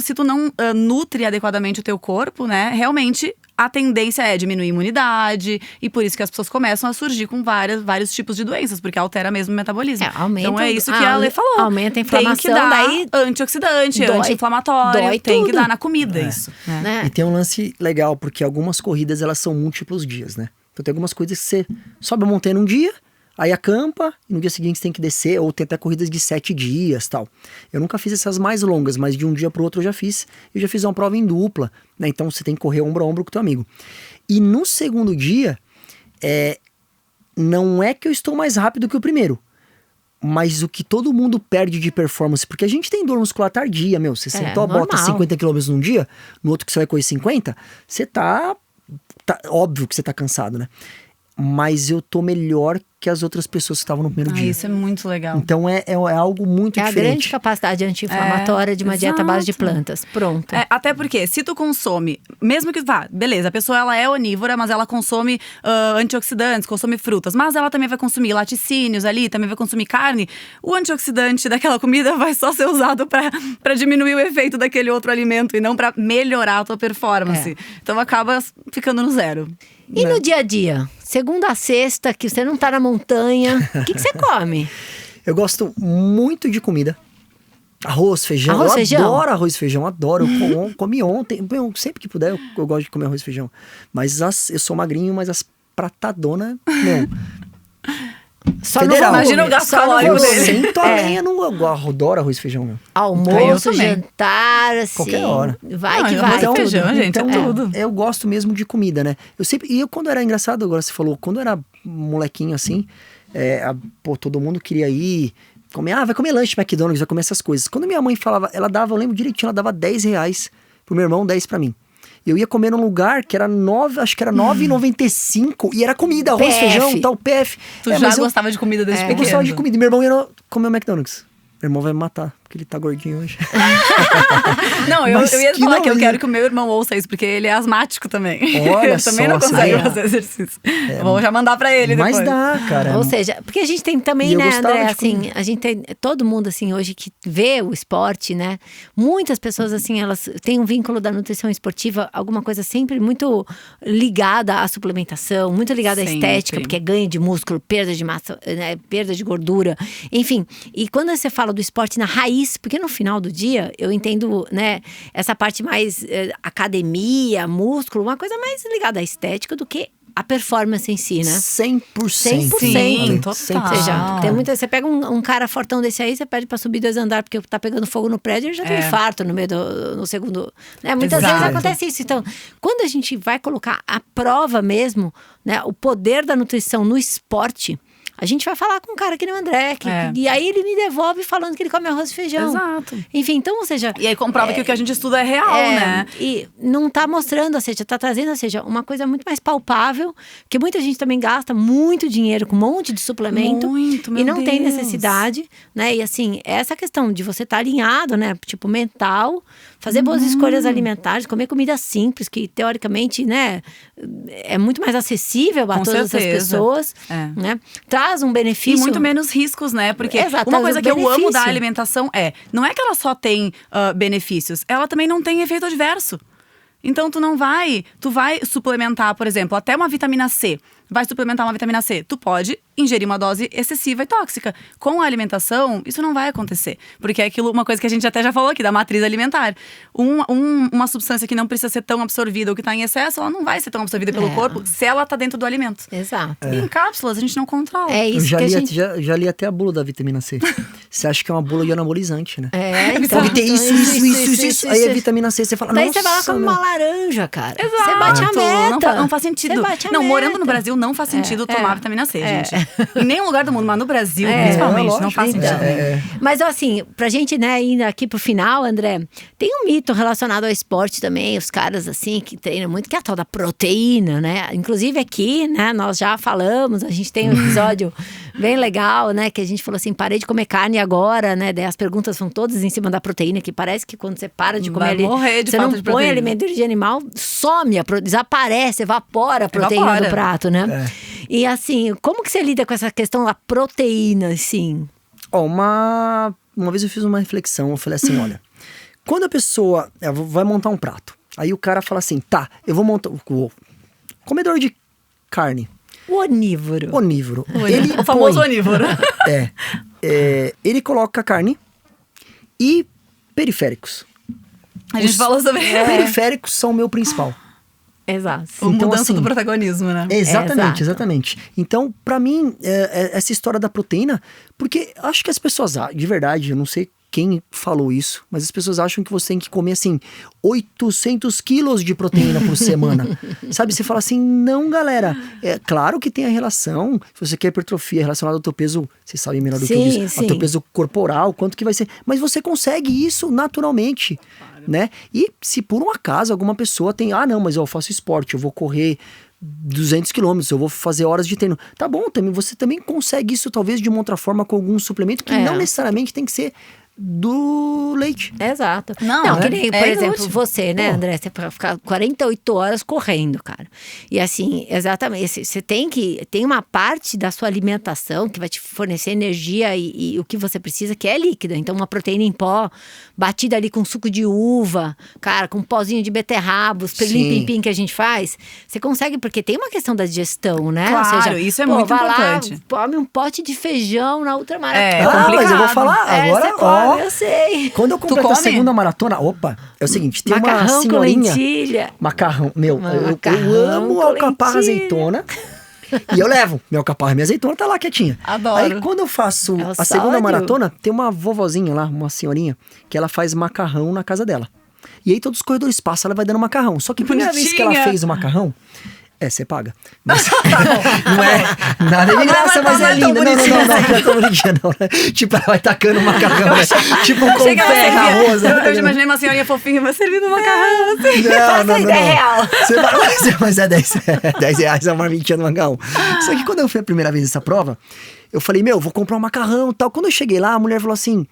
nutre adequadamente o teu corpo, né? Realmente a tendência é diminuir a imunidade e por isso que as pessoas começam a surgir com vários tipos de doenças, porque altera mesmo o metabolismo. Então é isso que a Ale falou. Aumenta a inflamação. Tem que dar daí antioxidante, anti-inflamatório, tem que dar na comida isso. Né? E tem um lance legal, porque algumas corridas elas são múltiplos dias, né? Então tem algumas coisas que você sobe a montanha num dia, aí acampa, e no dia seguinte você tem que descer, ou tem até corridas de 7 dias, tal. Eu nunca fiz essas mais longas, mas de um dia pro outro eu já fiz. Eu já fiz uma prova em dupla, né? Então você tem que correr ombro a ombro com o teu amigo. E no segundo dia, não é que eu estou mais rápido que o primeiro, mas o que todo mundo perde de performance, porque a gente tem dor muscular tardia, meu. Você sentou a bota 50 km num dia, no outro que você vai correr 50, você tá óbvio que você tá cansado, né? Mas eu tô melhor que as outras pessoas que estavam no primeiro dia. Isso é muito legal. Então é algo muito diferente. É a grande capacidade anti-inflamatória de uma dieta à base de plantas. Pronto. Até porque, se tu consome, mesmo que beleza, a pessoa ela é onívora, mas ela consome antioxidantes, consome frutas, mas ela também vai consumir laticínios ali, também vai consumir carne. O antioxidante daquela comida vai só ser usado pra diminuir o efeito daquele outro alimento e não pra melhorar a tua performance. Então acaba ficando no zero. E no dia a dia? Segunda a sexta, que você não tá na montanha, o que você come? Eu gosto muito de comida. Arroz, feijão. Adoro arroz e feijão, adoro. Eu comi ontem. Sempre que puder, eu gosto de comer arroz e feijão. Mas eu sou magrinho, mas as pratadonas, não. Só Federal. Imagina o gasto calórico dele. Sento a lenha, eu adoro arroz e feijão, meu. Almoço, jantar, assim. Qualquer hora. Vai. Arroz e feijão, gente, é tudo. Eu gosto mesmo de comida, né? Quando era engraçado, agora você falou, quando eu era molequinho assim, todo mundo queria ir comer, vai comer lanche McDonald's, vai comer essas coisas. Quando minha mãe falava, eu lembro direitinho, ela dava R$10 pro meu irmão, 10 pra mim. Eu ia comer num lugar que era acho que era R$9,95 e era comida, arroz, feijão, tal, PF. Tu já gostava de comida desde pequeno? Eu gostava de comida. E meu irmão ia comer o McDonald's. Meu irmão vai me matar. porque ele tá gordinho hoje. Não, eu Mas ia que falar não, que eu né? quero que o meu irmão ouça isso, porque ele é asmático também. Olha Eu também só, não você consegue vê. fazer exercício. Vou já mandar pra ele Mas depois. dá, cara. Ou seja, porque a gente tem também, E eu né, gostava André, de assim, comer. a gente tem todo mundo, assim, hoje que vê o esporte, né? Muitas pessoas, assim, elas têm um vínculo da nutrição esportiva, alguma coisa sempre muito ligada à suplementação, muito ligada à Sempre. estética, porque é ganho de músculo, perda de massa, né, perda de gordura, enfim. E quando você fala do esporte na raiz, porque no final do dia, eu entendo, né, essa parte mais academia, músculo, uma coisa mais ligada à estética do que a performance em si, né? 100%. 100%. Sim, total. Ou seja, tem muita, você pega um cara fortão desse aí, você pede pra subir 2 andares porque tá pegando fogo no prédio, ele já tem infarto no meio no segundo. Né? Muitas Exato. vezes acontece isso. Então, quando a gente vai colocar à prova mesmo, né, o poder da nutrição no esporte, a gente vai falar com um cara que nem o André, e aí ele me devolve falando que ele come arroz e feijão. Exato. Enfim, então, ou seja... E aí comprova que o que a gente estuda é real, né? E não tá mostrando, ou seja, tá trazendo, ou seja, uma coisa muito mais palpável, que muita gente também gasta muito dinheiro com um monte de suplemento. Muito, meu e não tem Deus. necessidade, né? E assim, essa questão de você estar alinhado, né? Tipo, mental, fazer boas escolhas alimentares, comer comida simples, que teoricamente, né, é muito mais acessível a Com todas certeza. as pessoas, né? Traz um E benefício. muito menos riscos, né? Porque Exato, uma coisa que eu amo benefício. da alimentação não é que ela só tem benefícios, ela também não tem efeito adverso. Então tu vai suplementar, por exemplo, até uma vitamina C. Vai suplementar uma vitamina C. Tu pode ingerir uma dose excessiva e tóxica. Com a alimentação, isso não vai acontecer. Porque é aquilo, uma coisa que a gente até já falou aqui, da matriz alimentar. Uma substância que não precisa ser tão absorvida ou que está em excesso, ela não vai ser tão absorvida pelo corpo se ela está dentro do alimento. Exato. E em cápsulas, a gente não controla. É Eu isso já que a li, gente... já li até a bula da vitamina C. Você acha que é uma bula de anabolizante, né? Então, Deve ter isso. Aí a vitamina C, você fala, Daí nossa, você vai lá comer meu. uma laranja, cara. Exato. Você bate a meta. Não faz sentido. Você bate a Não, meta. morando no Brasil não faz sentido tomar vitamina C, gente. Em nenhum lugar do mundo, mas no Brasil, É, principalmente, não lógico, faz então. sentido. Mas assim, pra gente, né, indo aqui pro final, André, tem um mito relacionado ao esporte também, os caras assim, que treinam muito, que é a tal da proteína, né? Inclusive aqui, né, nós já falamos, a gente tem um episódio bem legal, né, que a gente falou assim, parei de comer carne agora, né, daí as perguntas são todas em cima da proteína, que parece que quando você para de comer Vai ali, morrer de você falta não de põe proteína. alimento de origem animal, some, desaparece, evapora a proteína Evapora. do prato, né? E assim, como que você lida com essa questão da proteína, assim? Ó, uma vez eu fiz uma reflexão, eu falei assim, olha, quando a pessoa vai montar um prato, aí o cara fala assim, tá, eu vou montar, o comedor de carne, O onívoro. onívoro, O famoso põe- onívoro. ele coloca carne e periféricos. A gente falou sobre Periféricos são o meu principal. Exato. a Então, mudança assim, do protagonismo, né? Exatamente, Exato. exatamente. Então, pra mim, essa história da proteína, porque acho que as pessoas, de verdade, eu não sei quem falou isso, mas as pessoas acham que você tem que comer, assim, 800 quilos de proteína por semana. Sabe? Você fala assim, não, galera. É claro que tem a relação, se você quer hipertrofia relacionada ao teu peso, você sabe melhor do que eu Sim, disse, sim. ao teu peso corporal, quanto que vai ser. Mas você consegue isso naturalmente, né? E se por um acaso alguma pessoa tem, não, mas eu faço esporte, eu vou correr 200 quilômetros, eu vou fazer horas de treino. Tá bom, você também consegue isso talvez de uma outra forma com algum suplemento que não necessariamente tem que ser do leite. Exato. Não, que nem, por é exemplo, inútil. você, né, André? Você vai ficar 48 horas correndo, cara. E assim, exatamente, você tem uma parte da sua alimentação que vai te fornecer energia e o que você precisa, que é líquida. Então, uma proteína em pó, batida ali com suco de uva, cara, com um pozinho de beterraba, os pirlim-pim-pim que a gente faz, você consegue, porque tem uma questão da digestão, né? Claro, Ou seja, isso é muito vai importante. Lá, come um pote de feijão na ultramaratona. É mas complicado. eu vou falar agora, você come, eu sei. Quando eu completo a come? segunda maratona, é o seguinte, tem uma Macarrão com senhorinha... lentilha. Macarrão, eu Macarrão amo com alcaparra lentilha. azeitona. E eu levo. Meu alcaparra e minha azeitona tá lá quietinha. Adoro. Aí quando eu faço É o a segunda sódio. maratona, tem uma vovozinha lá, uma senhorinha, que ela faz macarrão na casa dela. E aí todos os corredores passam, ela vai dando macarrão. Só que a primeira vez que ela Bonitinha. fez o macarrão, você paga. Mas, não é nada de graça, mas não é é tão linda. Não, bonitinha não é tão bonitinha, não. Né? Tipo, ela vai tacando macarrão, né? Tipo um Chega lá, confete na rosa. Eu já imaginei uma senhorinha fofinha, mas servindo macarrão, assim. Não. É real. Você vai, mas é 10 reais a marmitinha do macarrão. Só que quando eu fui a primeira vez nessa prova, eu falei, vou comprar um macarrão e tal. Quando eu cheguei lá, a mulher falou assim,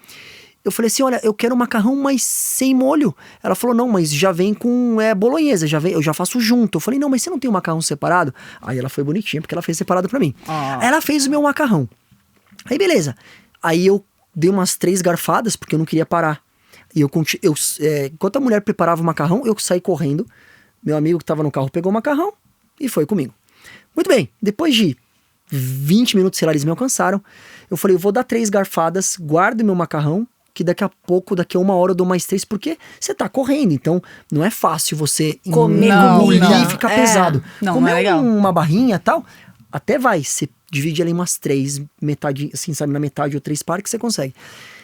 Eu falei assim, olha, eu quero um macarrão, mas sem molho. Ela falou, não, mas já vem com bolonhesa, eu já faço junto. Eu falei, não, mas você não tem um macarrão separado? Aí ela foi bonitinha, porque ela fez separado pra mim. Aí ela fez o meu macarrão. Aí beleza. Aí eu dei umas 3 garfadas, porque eu não queria parar. E enquanto a mulher preparava o macarrão, eu saí correndo. Meu amigo que tava no carro pegou o macarrão e foi comigo. Muito bem, depois de 20 minutos, sei lá, eles me alcançaram. Eu falei, eu vou dar 3 garfadas, guardo meu macarrão, que daqui a 1 hora eu dou mais 3, porque você tá correndo, então não é fácil você engolir e ficar pesado. Não é legal. Uma barrinha e tal, até vai, você divide ali umas 3, metade, assim, sabe, na metade ou 3 partes que você consegue.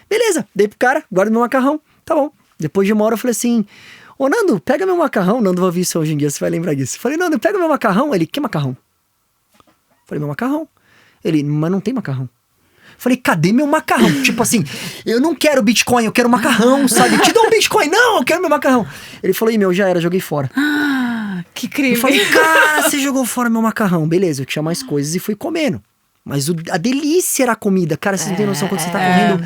Beleza, dei pro cara, guardo meu macarrão, tá bom. Depois de 1 hora eu falei assim, ô Nando, pega meu macarrão. Nando vai ouvir isso hoje em dia, você vai lembrar disso. Falei, Nando, pega meu macarrão. Ele, que macarrão? Falei, meu macarrão. Ele, mas não tem macarrão. Falei, cadê meu macarrão? Tipo assim, eu não quero Bitcoin, eu quero macarrão, sabe? Te dou um Bitcoin, não, eu quero meu macarrão. Ele falou, meu, já era, joguei fora. Que crime. Eu falei, cara, você jogou fora meu macarrão. Beleza, eu tinha mais coisas e fui comendo. Mas a delícia era a comida. Cara, você não tem noção quando você tá correndo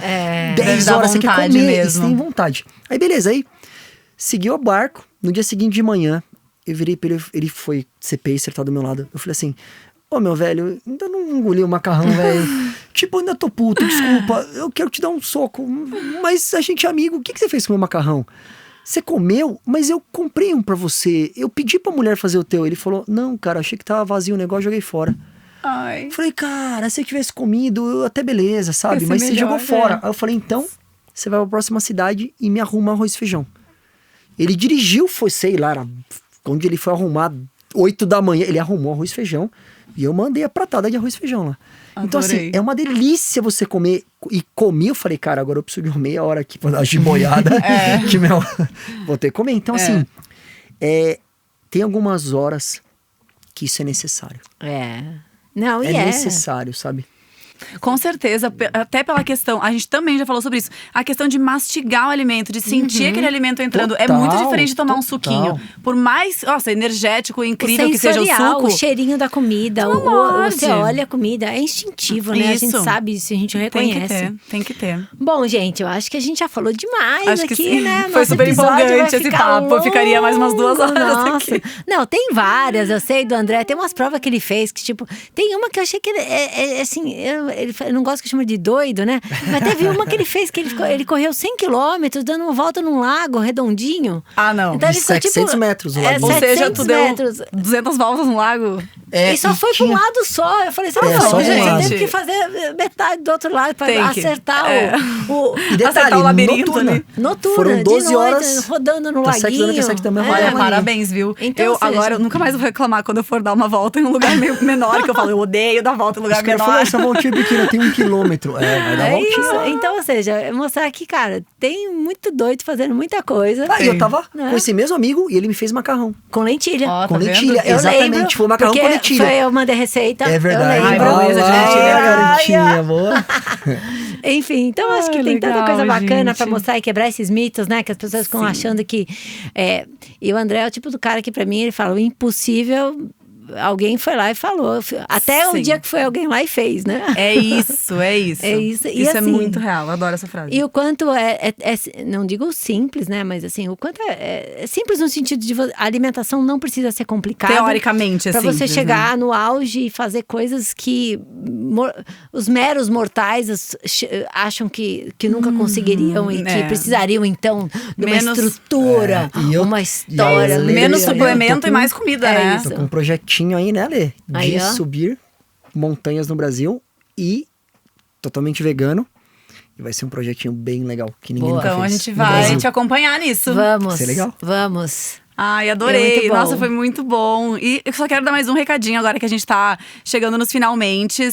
10 horas, você quer comer, mesmo. você tem vontade. Aí beleza, aí segui o barco. No dia seguinte de manhã, eu virei pra ele foi ser pacer, tá do meu lado. Eu falei assim, ô meu velho, ainda não engoli o macarrão, velho. Tipo, ainda tô puto, desculpa. Eu quero te dar um soco, mas a gente é amigo. O que você fez com o meu macarrão? Você comeu, mas eu comprei um pra você. Eu pedi pra mulher fazer o teu. Ele falou, não, cara, achei que tava vazio o negócio, joguei fora. Ai. Falei, cara, se eu tivesse comido, até beleza, sabe? Mas melhor, você jogou fora. Aí eu falei, então, você vai pra próxima cidade e me arruma arroz e feijão. Ele dirigiu, foi, sei lá, onde ele foi arrumar 8 da manhã. Ele arrumou arroz e feijão e eu mandei a pratada de arroz e feijão lá. Adorei. Então, assim, é uma delícia você comer. E comi, eu falei, cara, agora eu preciso de uma meia hora aqui pra dar uma giboiada. Que vou ter que comer. Então, assim, tem algumas horas que isso é necessário. Não, é necessário, sabe? Com certeza, até pela questão, a gente também já falou sobre isso, a questão de mastigar o alimento, de sentir aquele alimento entrando, é muito diferente de tomar um suquinho. Por mais, energético e incrível que seja o suco. O cheirinho da comida, você olha a comida, é instintivo, né? A gente sabe isso, a gente reconhece. Tem que ter. Bom, gente, eu acho que a gente já falou demais aqui, né? Foi super empolgante esse papo, eu ficaria mais umas 2 horas aqui. Não, tem várias, eu sei do André, tem umas provas que ele fez, que tipo, tem uma que eu achei que assim, ele não gosta que chama de doido, né? Mas teve uma que ele fez, que ele correu 100 quilômetros, dando uma volta num lago redondinho. Ah, não. Então, de 700 metros o lago. Ou seja, tu deu metros. 200 voltas no lago. E só foi pra um lado só. Eu falei, só gente, um lado. teve que fazer metade do outro lado pra acertar E detalhe, acertar o labirinto ali. Noturna, foram 12 de noite, horas rodando no laguinho. Olha, parabéns, viu? Então, agora eu nunca mais vou reclamar quando eu for dar uma volta em um lugar meio menor, que eu falo, eu odeio dar volta em um lugar menor. Falou, essa voltinha pequena tem 1 quilômetro. Vai dar voltinha. Isso. Então, ou seja, mostrar que, cara, tem muito doido fazendo muita coisa. E eu tava com esse mesmo amigo e ele me fez macarrão. Com lentilha. Ó, Com tá lentilha, vendo? exatamente. Foi macarrão com lentilha. Eu mandei receita. É verdade. Eu lembro. beleza, Garotinha, boa. Enfim, então acho que tem legal, tanta coisa bacana gente. pra mostrar e quebrar esses mitos, né? Que as pessoas ficam achando que... E o André é o tipo do cara que pra mim, ele fala, o impossível... Alguém foi lá e falou. Até o dia que foi alguém lá e fez, né? É isso. É isso. E Isso é assim, muito real, eu adoro essa frase. E o quanto não digo simples, né? Mas assim, o quanto é simples no sentido de a alimentação não precisa ser complicada. Teoricamente, pra simples, você chegar no auge e fazer coisas que os meros mortais acham que nunca conseguiriam e que precisariam, então, de uma estrutura, uma história. Menos suplemento e mais comida, né? Tô com um projetinho aí, né, Lê? De subir montanhas no Brasil e totalmente vegano. E vai ser um projetinho bem legal, que ninguém nunca Então fez. a gente vai te acompanhar nisso. Vamos. Vai ser legal. Vamos. Ai, adorei. muito bom. Nossa, foi muito bom. E eu só quero dar mais um recadinho agora que a gente tá chegando nos finalmente.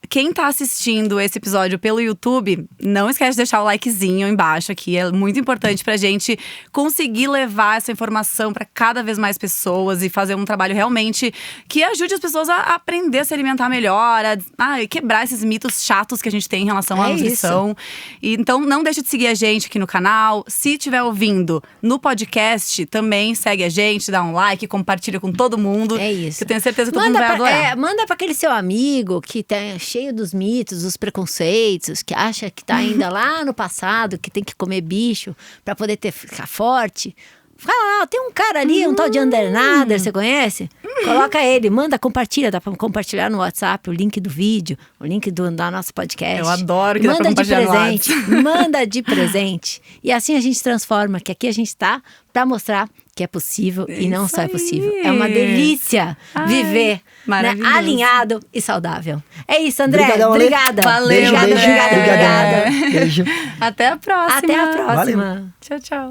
Quem tá assistindo esse episódio pelo YouTube, não esquece de deixar o likezinho embaixo aqui. É muito importante pra gente conseguir levar essa informação pra cada vez mais pessoas e fazer um trabalho realmente que ajude as pessoas a aprender a se alimentar melhor, a quebrar esses mitos chatos que a gente tem em relação à nutrição. E, então, não deixe de seguir a gente aqui no canal. Se estiver ouvindo no podcast, também segue a gente, dá um like, compartilha com todo mundo. É isso. Que eu tenho certeza que todo mundo vai adorar. Manda pra aquele seu amigo que tem cheio dos mitos, dos preconceitos, que acha que tá ainda lá no passado, que tem que comer bicho pra poder ficar forte. Fala lá, tem um cara ali, um tal de Undernader, você conhece? Coloca ele, compartilha, dá pra compartilhar no WhatsApp o link do vídeo, o link da nossa podcast. Eu adoro que dá pra Manda de compartilhar no presente, manda de presente. E assim a gente transforma, que aqui a gente tá pra mostrar que é possível e não só é possível. É uma delícia viver, né, alinhado e saudável. É isso, André. Obrigadão, obrigada. Valeu, obrigada. Beijo. Até a próxima. Até a próxima. Valeu. Tchau, tchau.